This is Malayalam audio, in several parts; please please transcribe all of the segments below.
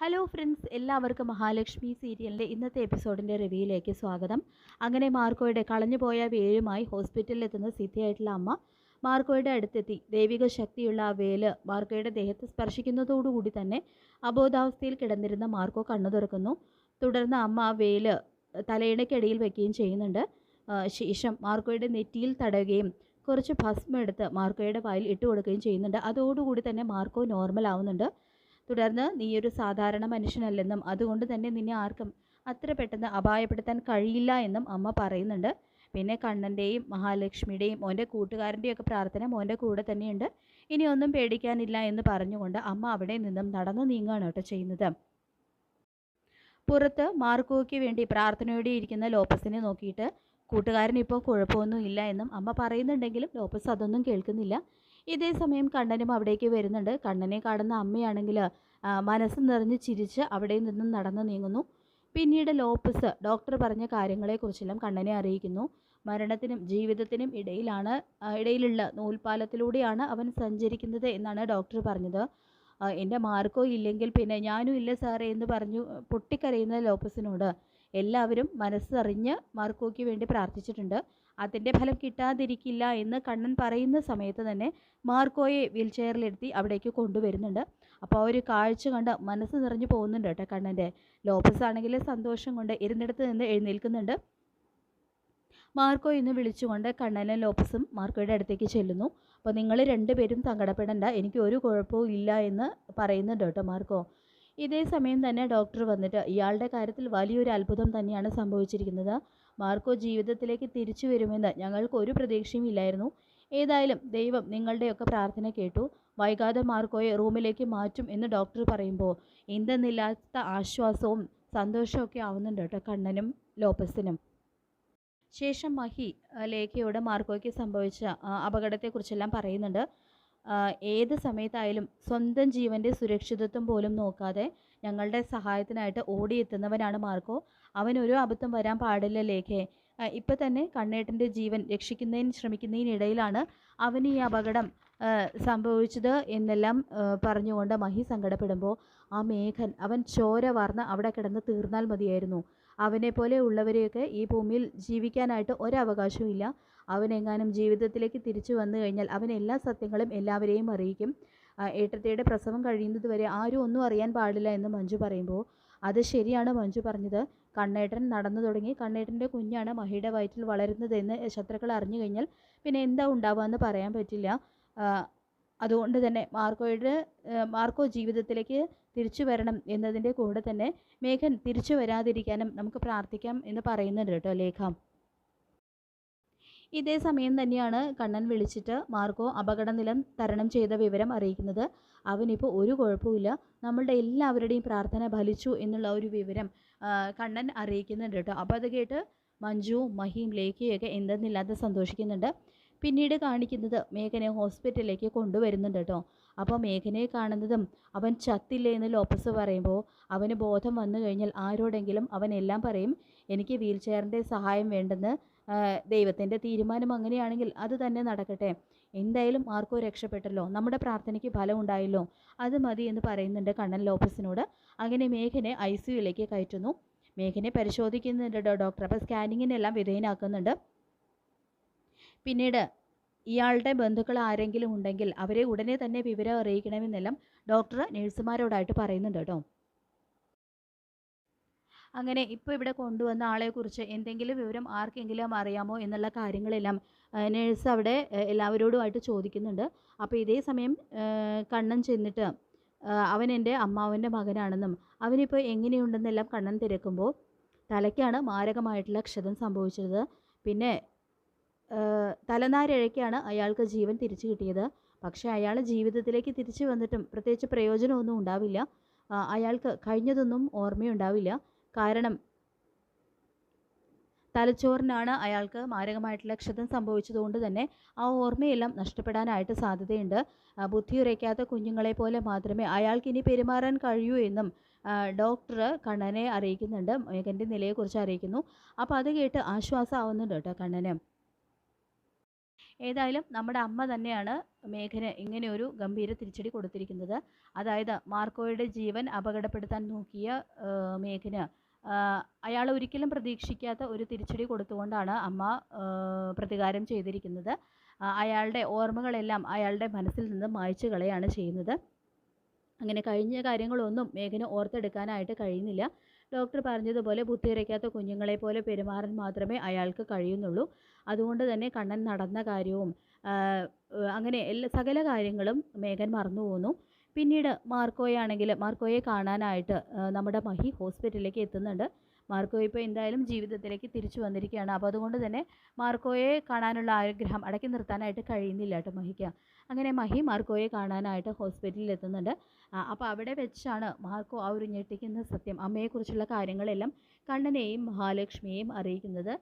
ഹലോ ഫ്രണ്ട്സ്, എല്ലാവർക്കും മഹാലക്ഷ്മി സീരിയലിൻ്റെ ഇന്നത്തെ എപ്പിസോഡിൻ്റെ റിവ്യൂയിലേക്ക് സ്വാഗതം. അങ്ങനെ മാർക്കോയുടെ കളഞ്ഞുപോയ വേലുമായി ഹോസ്പിറ്റലിൽ എത്തുന്ന സിദ്ധിയായിട്ടുള്ള അമ്മ മാർക്കോയുടെ അടുത്തെത്തി ദൈവിക ശക്തിയുള്ള ആ വേല് മാർക്കോയുടെ ദേഹത്ത് സ്പർശിക്കുന്നതോടുകൂടി തന്നെ അബോധാവസ്ഥയിൽ കിടന്നിരുന്ന മാർക്കോ കണ്ണു തുറക്കുന്നു. തുടർന്ന് അമ്മ ആ വേല് തലയിണയ്ക്കടിയിൽ വയ്ക്കുകയും ചെയ്യുന്നുണ്ട്. ശേഷം മാർക്കോയുടെ നെറ്റിയിൽ തടയുകയും കുറച്ച് ഭസ്മം എടുത്ത് മാർക്കോയുടെ വായിൽ ഇട്ട് കൊടുക്കുകയും ചെയ്യുന്നുണ്ട്. അതോടുകൂടി തന്നെ മാർക്കോ നോർമൽ ആവുന്നുണ്ട്. തുടർന്ന് നീയൊരു സാധാരണ മനുഷ്യനല്ലെന്നും അതുകൊണ്ട് തന്നെ നിന്നെ ആർക്കും അത്ര പെട്ടെന്ന് അപായപ്പെടുത്താൻ കഴിയില്ല എന്നും അമ്മ പറയുന്നുണ്ട്. പിന്നെ കണ്ണൻ്റെയും മഹാലക്ഷ്മിയുടെയും മോൻ്റെ കൂട്ടുകാരൻ്റെയൊക്കെ പ്രാർത്ഥന മോൻ്റെ കൂടെ തന്നെയുണ്ട്, ഇനി ഒന്നും പേടിക്കാനില്ല എന്ന് പറഞ്ഞുകൊണ്ട് അമ്മ അവിടെ നിന്നും നടന്നു നീങ്ങുകയാണ് കേട്ടോ ചെയ്യുന്നത്. പുറത്ത് മാർക്കോയ്ക്ക് വേണ്ടി പ്രാർത്ഥനയോടെ ഇരിക്കുന്ന ലോപ്പസിനെ നോക്കിയിട്ട് കൂട്ടുകാരൻ ഇപ്പോൾ കുഴപ്പമൊന്നും ഇല്ല എന്നും അമ്മ പറയുന്നുണ്ടെങ്കിലും ലോപ്പസ് അതൊന്നും കേൾക്കുന്നില്ല. ഇതേ സമയം കണ്ണനും അവിടേക്ക് വരുന്നുണ്ട്. കണ്ണനെ കാണുന്ന അമ്മയാണെങ്കിൽ മനസ്സ് നിറഞ്ഞ് ചിരിച്ച് അവിടെ നിന്നും നടന്നു നീങ്ങുന്നു. പിന്നീട് ലോപ്പസ് ഡോക്ടർ പറഞ്ഞ കാര്യങ്ങളെക്കുറിച്ചെല്ലാം കണ്ണനെ അറിയിക്കുന്നു. മരണത്തിനും ജീവിതത്തിനും ഇടയിലുള്ള നൂൽപ്പാലത്തിലൂടെയാണ് അവൻ സഞ്ചരിക്കുന്നത് എന്നാണ് ഡോക്ടർ പറഞ്ഞത്. എൻ്റെ മാർക്കോ ഇല്ലെങ്കിൽ പിന്നെ ഞാനും ഇല്ല സാറേ എന്ന് പറഞ്ഞു പൊട്ടിക്കരയുന്ന ലോപ്പസിനോട് എല്ലാവരും മനസ്സറിഞ്ഞ് മാർക്കോയ്ക്ക് വേണ്ടി പ്രാർത്ഥിച്ചിട്ടുണ്ട്. അതിൻ്റെ ഫലം കിട്ടാതിരിക്കില്ല എന്ന് കണ്ണൻ പറയുന്ന സമയത്ത് തന്നെ മാർക്കോയെ വീൽ ചെയറിലിരുത്തി അവിടേക്ക് കൊണ്ടുവരുന്നുണ്ട്. അപ്പോൾ ആ ഒരു കാഴ്ച കണ്ട് മനസ്സ് നിറഞ്ഞു പോകുന്നുണ്ട് കേട്ടോ കണ്ണൻ്റെ. ലോപ്പസ് ആണെങ്കിൽ സന്തോഷം കൊണ്ട് ഇരുന്നിടത്ത് നിന്ന് എഴുന്നേൽക്കുന്നുണ്ട്. മാർക്കോ എന്ന് വിളിച്ചുകൊണ്ട് കണ്ണനും ലോപ്പസും മാർക്കോയുടെ അടുത്തേക്ക് ചെല്ലുന്നു. അപ്പോൾ നിങ്ങൾ രണ്ടുപേരും സങ്കടപ്പെടേണ്ട, എനിക്ക് ഒരു കുഴപ്പവും ഇല്ല എന്ന് പറയുന്നുണ്ട് കേട്ടോ മാർക്കോ. ഇതേ സമയം തന്നെ ഡോക്ടർ വന്നിട്ട് ഇയാളുടെ കാര്യത്തിൽ വലിയൊരു അത്ഭുതം തന്നെയാണ് സംഭവിച്ചിരിക്കുന്നത്. മാർക്കോ ജീവിതത്തിലേക്ക് തിരിച്ചു വരുമെന്ന് ഞങ്ങൾക്ക് ഒരു പ്രതീക്ഷയും ഇല്ലായിരുന്നു. ഏതായാലും ദൈവം നിങ്ങളുടെയൊക്കെ പ്രാർത്ഥന കേട്ടു. വൈകാതെ മാർക്കോയെ റൂമിലേക്ക് മാറ്റും എന്ന് ഡോക്ടർ പറയുമ്പോൾ എന്തെന്നില്ലാത്ത ആശ്വാസവും സന്തോഷമൊക്കെ ആവുന്നുണ്ട് കേട്ടോ കണ്ണനും ലോപ്പസിനും. ശേഷം മഹി ലേഖയോട് മാർക്കോയ്ക്ക് സംഭവിച്ച അപകടത്തെക്കുറിച്ചെല്ലാം പറയുന്നുണ്ട്. ഏത് സമയത്തായാലും സ്വന്തം ജീവൻ്റെ സുരക്ഷിതത്വം പോലും നോക്കാതെ ഞങ്ങളുടെ സഹായത്തിനായിട്ട് ഓടിയെത്തുന്നവനാണ് മാർക്കോ. അവനൊരു അബദ്ധം വരാൻ പാടില്ല ലേഖയെ. ഇപ്പം തന്നെ കണ്ണേട്ടൻ്റെ ജീവൻ രക്ഷിക്കുന്നതിന് ശ്രമിക്കുന്നതിനിടയിലാണ് അവന് ഈ അപകടം സംഭവിച്ചത് എന്നെല്ലാം പറഞ്ഞുകൊണ്ട് മഹി സങ്കടപ്പെടുമ്പോൾ ആ മേഘൻ അവൻ ചോര വാർന്ന് അവിടെ കിടന്ന് തീർന്നാൽ മതിയായിരുന്നു. അവനെപ്പോലെ ഉള്ളവരെയൊക്കെ ഈ ഭൂമിയിൽ ജീവിക്കാനായിട്ട് ഒരവകാശവും ഇല്ല. അവനെങ്ങാനും ജീവിതത്തിലേക്ക് തിരിച്ചു വന്നു കഴിഞ്ഞാൽ അവൻ എല്ലാ സത്യങ്ങളും എല്ലാവരെയും അറിയിക്കും. ഏട്ടത്തിയുടെ പ്രസവം കഴിയുന്നത് വരെ ആരും ഒന്നും അറിയാൻ പാടില്ല എന്ന് മഞ്ജു പറയുമ്പോൾ അത് ശരിയാണ് മഞ്ജു പറഞ്ഞത്. കണ്ണേട്ടൻ നടന്നു തുടങ്ങി, കണ്ണേട്ടൻ്റെ കുഞ്ഞാണ് മഹിയുടെ വയറ്റിൽ വളരുന്നതെന്ന് ശത്രുക്കൾ അറിഞ്ഞു കഴിഞ്ഞാൽ പിന്നെ എന്താ ഉണ്ടാവുക എന്ന് പറയാൻ പറ്റില്ല. അതുകൊണ്ട് തന്നെ മാർക്കോ ജീവിതത്തിലേക്ക് തിരിച്ചു വരണം എന്നതിൻ്റെ കൂടെ തന്നെ മേഘൻ തിരിച്ചു വരാതിരിക്കാനും നമുക്ക് പ്രാർത്ഥിക്കാം എന്ന് പറയുന്നുണ്ട് കേട്ടോ ലേഖ. ഇതേ സമയം തന്നെയാണ് കണ്ണൻ വിളിച്ചിട്ട് മാർക്കോ അപകടനിലം തരണം ചെയ്ത വിവരം അറിയിക്കുന്നത്. അവനിപ്പോൾ ഒരു കുഴപ്പമില്ല, നമ്മളുടെ എല്ലാവരുടെയും പ്രാർത്ഥന ഫലിച്ചു എന്നുള്ള ഒരു വിവരം കണ്ണൻ അറിയിക്കുന്നുണ്ട് കേട്ടോ. അപ്പോൾ അത് കേട്ട് മഞ്ജുവും മഹിയും ലേഖയൊക്കെ എന്തെന്നില്ലാതെ സന്തോഷിക്കുന്നുണ്ട്. പിന്നീട് കാണിക്കുന്നത് മേഘനെ ഹോസ്പിറ്റലിലേക്ക് കൊണ്ടുവരുന്നുണ്ട് കേട്ടോ. അപ്പോൾ മേഘനെ കാണുന്നതും അവൻ ചത്തില്ലേ എന്ന് ലോപ്പസ് പറയുമ്പോൾ അവന് ബോധം വന്നു കഴിഞ്ഞാൽ ആരോടെങ്കിലും അവൻ എല്ലാം പറയും. എനിക്ക് വീൽ ചെയറിൻ്റെ സഹായം വേണ്ടെന്ന്, ദൈവത്തിൻ്റെ തീരുമാനം അങ്ങനെയാണെങ്കിൽ അത് തന്നെ നടക്കട്ടെ, എന്തായാലും മാർക്കോ രക്ഷപ്പെട്ടല്ലോ, നമ്മുടെ പ്രാർത്ഥനയ്ക്ക് ഫലം ഉണ്ടായല്ലോ, അത് മതി എന്ന് പറയുന്നുണ്ട് കണ്ണൻ ലോപ്പസിനോട്. അങ്ങനെ മേഘനെ ICUയിലേക്ക് കയറ്റുന്നു. മേഘനെ പരിശോധിക്കുന്നുണ്ട് ഡോക്ടർ. അപ്പോൾ സ്കാനിങ്ങിനെല്ലാം വിധേയനാക്കുന്നുണ്ട്. പിന്നീട് ഇയാളുടെ ബന്ധുക്കൾ ആരെങ്കിലും ഉണ്ടെങ്കിൽ അവരെ ഉടനെ തന്നെ വിവരം അറിയിക്കണമെന്നെല്ലാം ഡോക്ടർ നഴ്സുമാരോടായിട്ട് പറയുന്നുണ്ട് കേട്ടോ. അങ്ങനെ ഇപ്പോൾ ഇവിടെ കൊണ്ടുവന്ന ആളെക്കുറിച്ച് എന്തെങ്കിലും വിവരം ആർക്കെങ്കിലും അറിയാമോ എന്നുള്ള കാര്യങ്ങളെല്ലാം നേഴ്സ് അവിടെ എല്ലാവരോടുമായിട്ട് ചോദിക്കുന്നുണ്ട്. അപ്പോൾ ഇതേ സമയം കണ്ണൻ ചെന്നിട്ട് അവൻ എൻ്റെ അമ്മാവൻ്റെ മകനാണെന്നും അവനിപ്പോൾ എങ്ങനെയുണ്ടെന്നെല്ലാം കണ്ണൻ തിരക്കുമ്പോൾ തലയ്ക്കാണ് മാരകമായിട്ടുള്ള ക്ഷതം സംഭവിച്ചത്. പിന്നെ തലനാരിഴയ്ക്കാണ് അയാൾക്ക് ജീവൻ തിരിച്ചു കിട്ടിയത്. പക്ഷേ അയാൾ ജീവിതത്തിലേക്ക് തിരിച്ചു വന്നിട്ടും പ്രത്യേകിച്ച് പ്രയോജനമൊന്നും ഉണ്ടാവില്ല. അയാൾക്ക് കഴിഞ്ഞതൊന്നും ഓർമ്മയുണ്ടാവില്ല. കാരണം തലച്ചോറിനാണ് അയാൾക്ക് മാരകമായിട്ടുള്ള ക്ഷതം സംഭവിച്ചതുകൊണ്ട് തന്നെ ആ ഓർമ്മയെല്ലാം നഷ്ടപ്പെടാനായിട്ട് സാധ്യതയുണ്ട്. ബുദ്ധിയുറയ്ക്കാത്ത കുഞ്ഞുങ്ങളെ പോലെ മാത്രമേ അയാൾക്കിനി പെരുമാറാൻ കഴിയൂ എന്നും ഡോക്ടർ കണ്ണനെ അറിയിക്കുന്നുണ്ട്. മേഘൻ്റെ നിലയെക്കുറിച്ച് അറിയിക്കുന്നു. അപ്പോൾ അത് കേട്ട് ആശ്വാസമാവുന്നുണ്ട് കേട്ടോ കണ്ണന്. ഏതായാലും നമ്മുടെ അമ്മ തന്നെയാണ് മേഘന് ഇങ്ങനെ ഒരു ഗംഭീര തിരിച്ചടി കൊടുത്തിരിക്കുന്നത്. അതായത് മാർക്കോയുടെ ജീവൻ അപകടപ്പെടുത്താൻ നോക്കിയ മേഘന് അയാൾ ഒരിക്കലും പ്രതീക്ഷിക്കാത്ത ഒരു തിരിച്ചടി കൊടുത്തുകൊണ്ടാണ് അമ്മ പ്രതികാരം ചെയ്തിരിക്കുന്നത്. അയാളുടെ ഓർമ്മകളെല്ലാം അയാളുടെ മനസ്സിൽ നിന്ന് മായ്ച്ചു കളയാണ് ചെയ്യുന്നത്. അങ്ങനെ കഴിഞ്ഞ കാര്യങ്ങളൊന്നും മേഘന് ഓർത്തെടുക്കാനായിട്ട് കഴിയുന്നില്ല. ഡോക്ടർ പറഞ്ഞതുപോലെ ബുദ്ധിയുറയ്ക്കാത്ത കുഞ്ഞുങ്ങളെ പോലെ പെരുമാറാൻ മാത്രമേ അയാൾക്ക് കഴിയുന്നുള്ളൂ. അതുകൊണ്ട് തന്നെ കണ്ണൻ നടന്ന കാര്യവും അങ്ങനെ സകല കാര്യങ്ങളും മേഘൻ മറന്നു പോകുന്നു. പിന്നീട് മാർക്കോയെ കാണാനായിട്ട് നമ്മുടെ മഹി ഹോസ്പിറ്റലിലേക്ക് എത്തുന്നുണ്ട്. മാർക്കോ ഇപ്പോൾ എന്തായാലും ജീവിതത്തിലേക്ക് തിരിച്ചു വന്നിരിക്കുകയാണ്. അപ്പോൾ അതുകൊണ്ട് തന്നെ മാർക്കോയെ കാണാനുള്ള ആഗ്രഹം അടക്കി നിർത്താനായിട്ട് കഴിയുന്നില്ല കേട്ടോ മഹിക്ക്. അങ്ങനെ മഹി മാർക്കോയെ കാണാനായിട്ട് ഹോസ്പിറ്റലിൽ എത്തുന്നുണ്ട്. അപ്പോൾ അവിടെ വെച്ചാണ് മാർക്കോ ആ ഒരു ഞെട്ടിക്കുന്ന സത്യം, അമ്മയെക്കുറിച്ചുള്ള കാര്യങ്ങളെല്ലാം കണ്ണനെയും മഹാലക്ഷ്മിയെയും അറിയിക്കുന്നത്.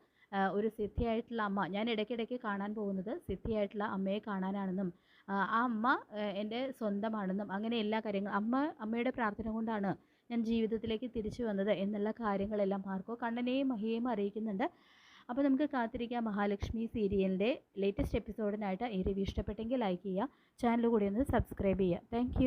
ഒരു സിദ്ധിയായിട്ടുള്ള അമ്മ, ഞാൻ ഇടയ്ക്കിടയ്ക്ക് കാണാൻ പോകുന്നത് സിദ്ധിയായിട്ടുള്ള അമ്മയെ കാണാനാണെന്നും ആ അമ്മ എൻ്റെ സ്വന്തമാണെന്നും അങ്ങനെ എല്ലാ കാര്യങ്ങളും അമ്മയുടെ പ്രാർത്ഥന കൊണ്ടാണ് ഞാൻ ജീവിതത്തിലേക്ക് തിരിച്ചു വന്നത് എന്നുള്ള കാര്യങ്ങളെല്ലാം മാർക്കോ കണ്ണനെയും മഹിയെയും അറിയിക്കുന്നുണ്ട്. അപ്പോൾ നമുക്ക് കാത്തിരിക്കാം മഹാലക്ഷ്മി സീരിയലിൻ്റെ ലേറ്റസ്റ്റ് എപ്പിസോഡിനായിട്ട്. ഈ റിവ്യൂ ഇഷ്ടപ്പെട്ടെങ്കിൽ ലൈക്ക് ചെയ്യുക, ചാനൽ കൂടി ഒന്ന് സബ്സ്ക്രൈബ് ചെയ്യുക. താങ്ക്